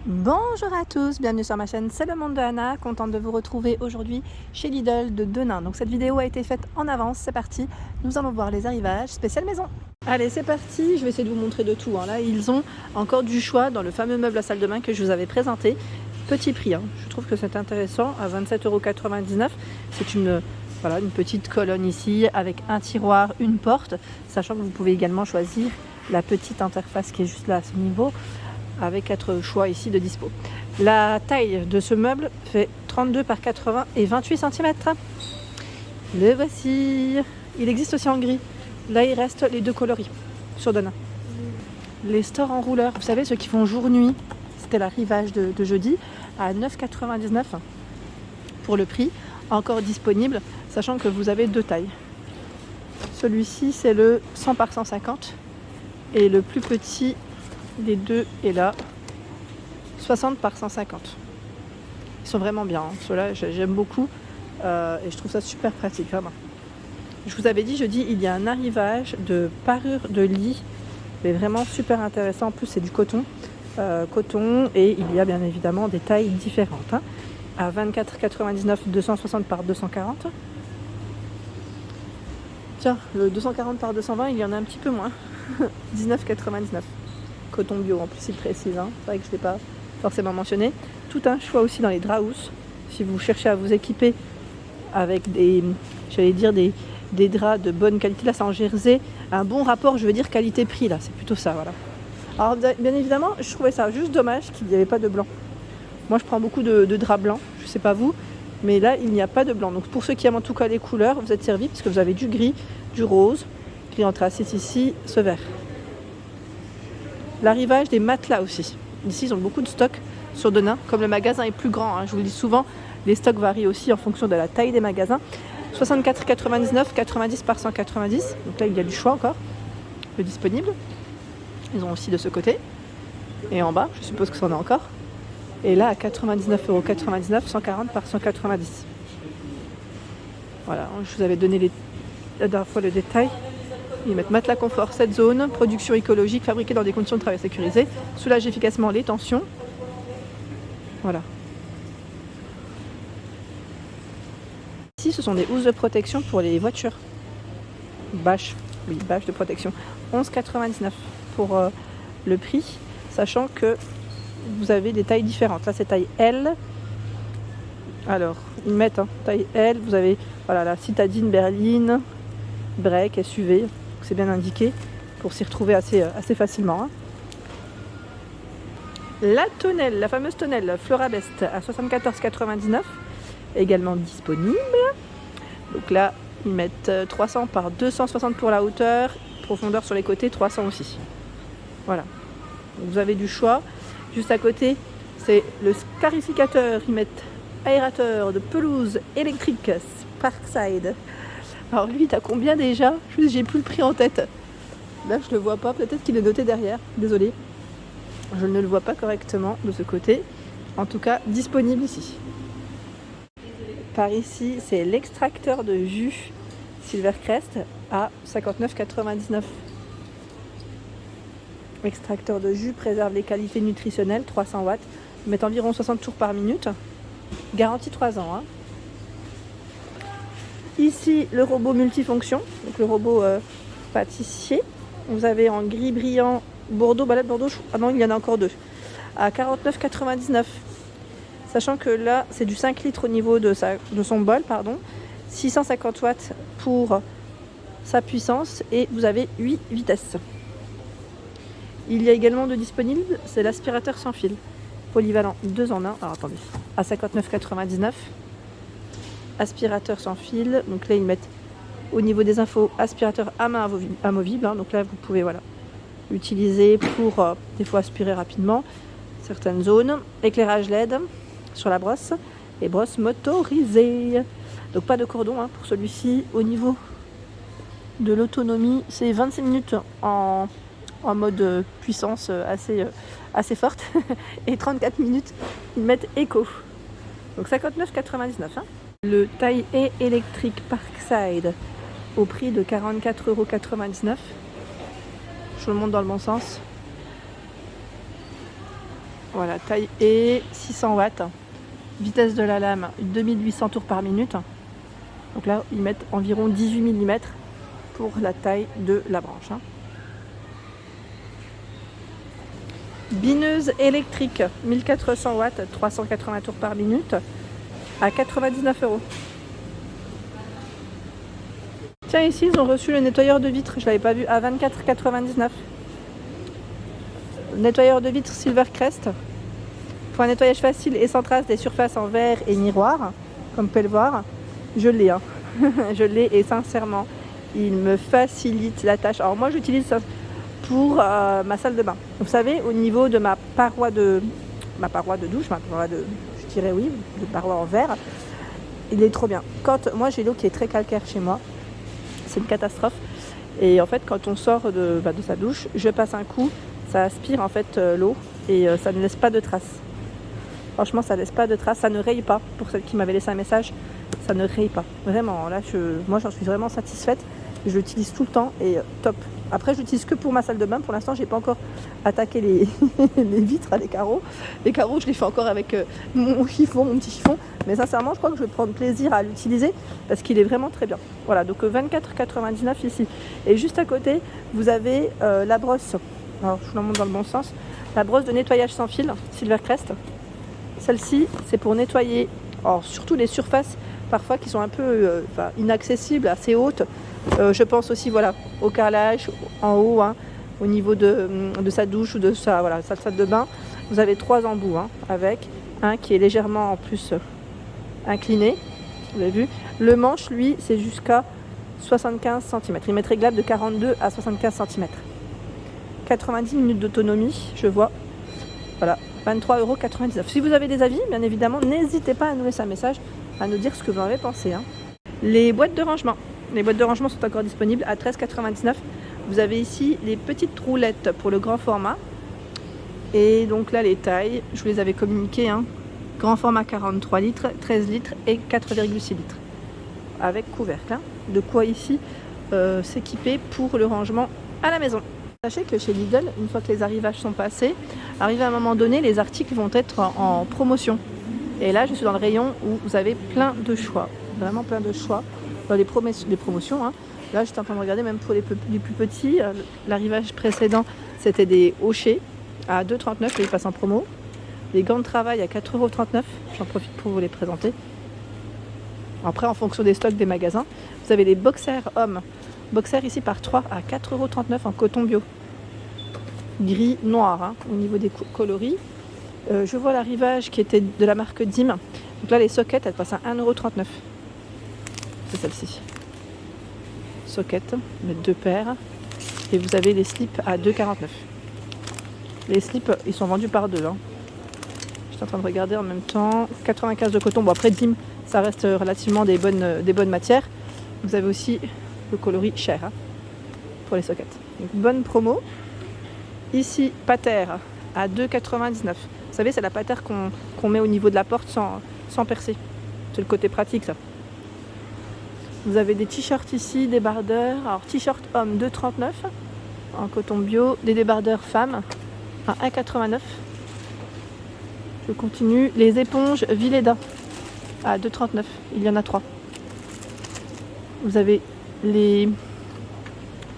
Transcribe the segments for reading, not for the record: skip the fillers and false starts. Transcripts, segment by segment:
Bonjour à tous, bienvenue sur ma chaîne, c'est le monde de Anna, contente de vous retrouver aujourd'hui chez Lidl de Denain. Donc cette vidéo a été faite en avance, c'est parti, nous allons voir les arrivages spécial maison. Allez c'est parti, je vais essayer de vous montrer de tout. Là ils ont encore du choix dans le fameux meuble à salle de bain que je vous avais présenté. Petit prix, je trouve que c'est intéressant, à 27,99 €. C'est une petite colonne ici avec un tiroir, une porte, sachant que vous pouvez également choisir la petite interface qui est juste là à ce niveau, avec 4 choix ici de dispo. La taille de ce meuble fait 32 par 80 et 28 cm. Le voici. Il existe aussi en gris. Là, il reste les deux coloris sur Denain. Les stores en rouleur, vous savez, ceux qui font jour-nuit, c'était l'arrivage de jeudi, à 9,99 € pour le prix, encore disponible, sachant que vous avez deux tailles. Celui-ci, c'est le 100 par 150 et le plus petit des deux est là, 60 par 150. Ils sont vraiment bien, ceux-là j'aime beaucoup et je trouve ça super pratique vraiment. Je vous avais dit jeudi, il y a un arrivage de parure de lit, mais vraiment super intéressant. En plus c'est du coton, et il y a bien évidemment des tailles différentes, à 24,99 €, 260 par 240. Tiens, le 240 par 220 il y en a un petit peu moins, 19,99 €. Coton bio en plus il précise, c'est vrai que je ne l'ai pas forcément mentionné. Tout un choix aussi dans les draps housses, si vous cherchez à vous équiper avec des draps de bonne qualité. Là c'est en jersey, un bon rapport, je veux dire qualité-prix, là c'est plutôt ça, voilà. Alors bien évidemment je trouvais ça juste dommage qu'il n'y avait pas de blanc. Moi je prends beaucoup de draps blancs, je sais pas vous, mais là il n'y a pas de blanc. Donc pour ceux qui aiment en tout cas les couleurs, vous êtes servis parce que vous avez du gris, du rose, gris anthracite ici, ce vert. L'arrivage des matelas aussi. Ici, ils ont beaucoup de stocks sur Denain. Comme le magasin est plus grand, je vous le dis souvent, les stocks varient aussi en fonction de la taille des magasins. 64,99 €, 90 par 190. Donc là, il y a du choix encore de disponible. Ils ont aussi de ce côté. Et en bas, je suppose que ça en a encore. Et là, à 99,99 €, 140 par 190. Voilà, je vous avais donné la dernière fois le détail. Ils mettent matelas confort, 7 zones, production écologique, fabriquée dans des conditions de travail sécurisées, soulage efficacement les tensions. Voilà. Ici, ce sont des housses de protection pour les voitures. Bâche de protection. 11,99 € pour le prix, sachant que vous avez des tailles différentes. Là, c'est taille L. Alors, ils mettent taille L. Vous avez la citadine, berline, break, SUV. C'est bien indiqué pour s'y retrouver assez facilement. La tonnelle, la fameuse tonnelle Florabest à 74,99 €, également disponible. Donc là, ils mettent 300 par 260 pour la hauteur, profondeur sur les côtés, 300 aussi. Voilà. Donc vous avez du choix. Juste à côté, c'est le scarificateur. Ils mettent aérateur de pelouse électrique Sparkside. Alors lui, t'as combien déjà? J'ai plus le prix en tête. Là, je le vois pas. Peut-être qu'il est noté derrière. Désolée. Je ne le vois pas correctement de ce côté. En tout cas, disponible ici. Par ici, c'est l'extracteur de jus Silvercrest à 59,99 €. Extracteur de jus préserve les qualités nutritionnelles, 300 watts. Ils mettent environ 60 tours par minute. Garantie 3 ans. Ici, le robot multifonction, donc le robot pâtissier. Vous avez en gris brillant Bordeaux, balade Bordeaux. Ah non, il y en a encore deux. À 49,99 €. Sachant que là, c'est du 5 litres au niveau de son bol, 650 watts pour sa puissance et vous avez 8 vitesses. Il y a également de disponible, c'est l'aspirateur sans fil. Polyvalent 2 en 1. Alors attendez, à 59,99 €. Aspirateur sans fil, donc là ils mettent au niveau des infos aspirateur à main amovible, donc là vous pouvez l'utiliser pour des fois aspirer rapidement certaines zones. Éclairage LED sur la brosse et brosse motorisée, donc pas de cordon pour celui-ci. Au niveau de l'autonomie, c'est 26 minutes en mode puissance assez forte et 34 minutes ils mettent éco, donc 59,99 €. Le taille E électrique Parkside au prix de 44,99 €. Je le montre dans le bon sens. Voilà, taille E, 600 watts. Vitesse de la lame, 2800 tours par minute. Donc là, ils mettent environ 18 mm pour la taille de la branche. Bineuse électrique, 1400 watts, 380 tours par minute, à 99 €. Tiens, ici, ils ont reçu le nettoyeur de vitres, je ne l'avais pas vu, à 24,99 €. Nettoyeur de vitres Silvercrest. Pour un nettoyage facile et sans trace des surfaces en verre et miroir, comme vous pouvez le voir, je l'ai. Je l'ai et sincèrement, il me facilite la tâche. Alors moi, j'utilise ça pour ma salle de bain. Vous savez, au niveau de ma paroi de douche, je dirais oui, de paroi en verre, il est trop bien. Quand moi, j'ai l'eau qui est très calcaire chez moi, c'est une catastrophe. Et en fait, quand on sort de sa douche, je passe un coup, ça aspire en fait l'eau et ça ne laisse pas de traces. Franchement, ça ne laisse pas de traces, ça ne raye pas. Pour celle qui m'avait laissé un message, ça ne raye pas. Vraiment, là, moi, j'en suis vraiment satisfaite. Je l'utilise tout le temps et top. Après, je l'utilise que pour ma salle de bain. Pour l'instant, j'ai pas encore attaqué les, les vitres, les carreaux. Les carreaux, je les fais encore avec mon petit chiffon. Mais sincèrement, je crois que je vais prendre plaisir à l'utiliser parce qu'il est vraiment très bien. Voilà, donc 24,99 € ici. Et juste à côté, vous avez la brosse. Alors, je vous la montre dans le bon sens. La brosse de nettoyage sans fil, Silvercrest. Celle-ci, c'est pour nettoyer, surtout les surfaces parfois qui sont un peu inaccessibles, assez hautes. Je pense aussi au carrelage en haut, au niveau de sa douche ou de sa salle de bain. Vous avez 3 embouts avec un qui est légèrement en plus incliné. Vous avez vu. Le manche, lui, c'est jusqu'à 75 cm. Il est réglable de 42 à 75 cm. 90 minutes d'autonomie, je vois. Voilà, 23,99 €. Si vous avez des avis, bien évidemment, n'hésitez pas à nous laisser un message, à nous dire ce que vous en avez pensé. Les boîtes de rangement. Les boîtes de rangement sont encore disponibles à 13,99 €. Vous avez ici les petites roulettes pour le grand format. Et donc là, les tailles, je vous les avais communiquées. Grand format 43 litres, 13 litres et 4,6 litres. Avec couvercle. De quoi ici s'équiper pour le rangement à la maison. Sachez que chez Lidl, une fois que les arrivages sont passés, arrivé à un moment donné, les articles vont être en promotion. Et là, je suis dans le rayon où vous avez plein de choix, vraiment plein de choix dans les promotions. Là, j'étais en train de regarder même pour les plus petits. L'arrivage précédent, c'était des hochets à 2,39 €, ils passent en promo. Les gants de travail à 4,39 €, j'en profite pour vous les présenter. Après, en fonction des stocks des magasins, vous avez les boxers hommes. Boxer ici par 3 à 4,39 € en coton bio. Gris, noir au niveau des coloris. Je vois l'arrivage qui était de la marque Dim. Donc là, les sockets, elles passent à 1,39 €. C'est celle-ci. Socket, mettre 2 paires. Et vous avez les slips à 2,49 €. Les slips, ils sont vendus par 2. Je suis en train de regarder en même temps. 95 de coton. Bon, après, Dim, ça reste relativement des bonnes matières. Vous avez aussi le coloris cher pour les sockets. Donc, bonne promo. Ici, pater à 2,99 €. Vous savez, c'est la pater qu'on met au niveau de la porte sans percer. C'est le côté pratique, ça. Vous avez des t-shirts ici, débardeurs. Alors, t-shirt homme 2,39 € en coton bio. Des débardeurs femmes à 1,89 €. Je continue. Les éponges Villeda à 2,39 €. Il y en a 3. Vous avez les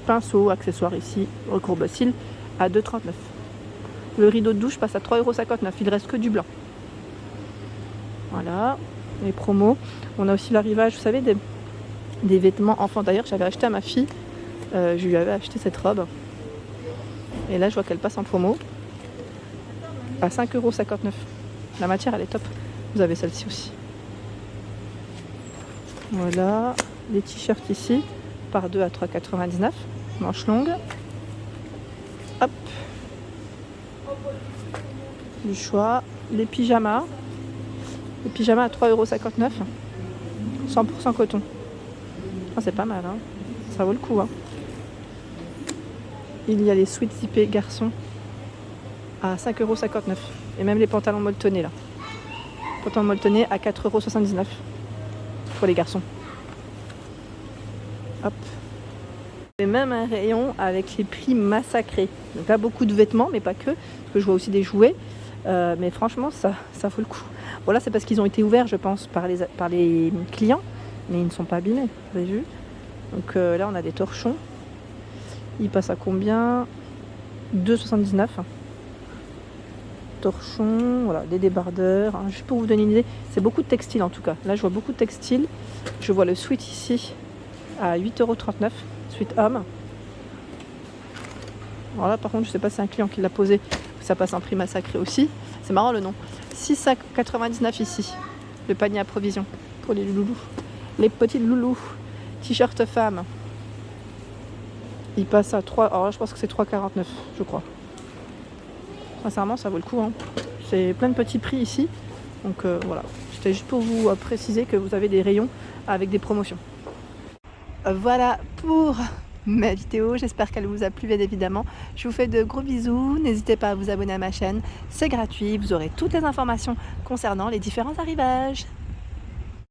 pinceaux, accessoires ici, recourbe-cils à 2,39 €. Le rideau de douche passe à 3,59 €. Il reste que du blanc. Voilà, les promos. On a aussi l'arrivage, vous savez, des vêtements enfants. D'ailleurs, j'avais acheté à ma fille, je lui avais acheté cette robe. Et là, je vois qu'elle passe en promo à 5,59 €. La matière, elle est top. Vous avez celle-ci aussi. Voilà, les t-shirts ici, par 2 à 3,99 €, manches longues. Hop, du choix. Les pyjamas à 3,59 €, 100% coton. Oh, c'est pas mal, ça vaut le coup. Il y a les sweats zippés garçons à 5,59 €. Et même les pantalons molletonnés là. Pantalons molletonnés à 4,79 € pour les garçons. Hop. Et même un rayon avec les prix massacrés. Donc là, beaucoup de vêtements, mais pas que. Parce que je vois aussi des jouets. Mais franchement, ça vaut le coup. Bon, là, c'est parce qu'ils ont été ouverts, je pense, par les clients, mais ils ne sont pas abîmés, vous avez vu. Donc là, on a des torchons. Ils passent à combien? 2,79. Torchons, voilà, des débardeurs. Hein, juste pour vous donner une idée, c'est beaucoup de textiles en tout cas. Là, je vois beaucoup de textiles. Je vois le sweat ici à 8,39 €, sweat homme. Voilà, par contre, je sais pas si c'est un client qui l'a posé. Ça passe en prix massacré aussi. C'est marrant le nom. 6,99 € ici. Le panier à provisions pour les loulous. Les petits loulous. T-shirt femme. Il passe à 3. Alors là, je pense que c'est 3,49 €, je crois. Sincèrement, ça vaut le coup. Hein. C'est plein de petits prix ici. Donc voilà. C'était juste pour vous préciser que vous avez des rayons avec des promotions. Voilà pour ma vidéo, j'espère qu'elle vous a plu bien évidemment. Je vous fais de gros bisous, n'hésitez pas à vous abonner à ma chaîne, c'est gratuit, vous aurez toutes les informations concernant les différents arrivages.